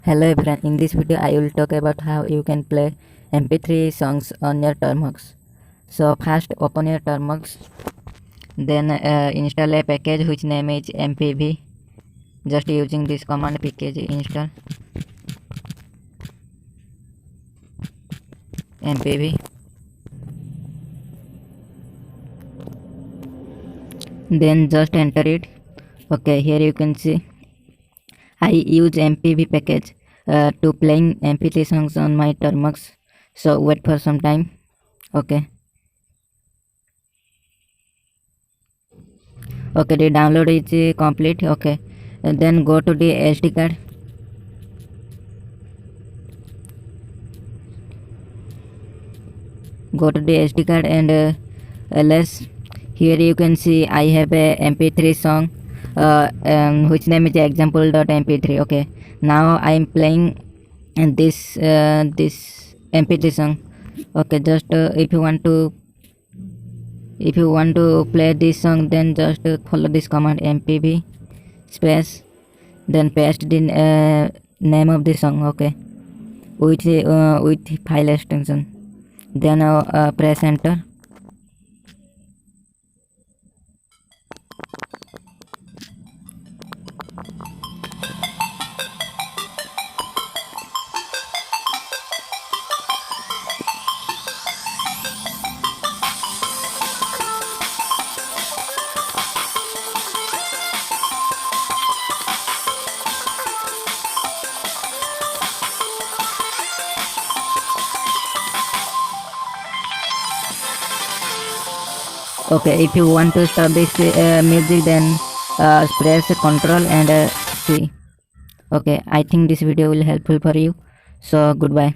Hello everyone, in this video I will talk about how you can play MP3 songs on your Termux. So first open your Termux, then install a package which name is MPV. Just using this command package install MPV. Then just enter it. Okay, here you can see I use MPV package to playing MP3 songs on my Termux. So wait for some time. Okay, the download is complete. Okay, and then go to the SD card. Go to the SD card and ls. Here you can see I have a MP3 song which name is example.mp3. okay, now I am playing this MP3 song. Okay, just if you want to play this song, then just follow this command mpv space, then paste the name of the song. Okay, with file extension, then press enter. Okay, if you want to stop this music, then press Ctrl and C. Okay, I think this video will helpful for you. So goodbye.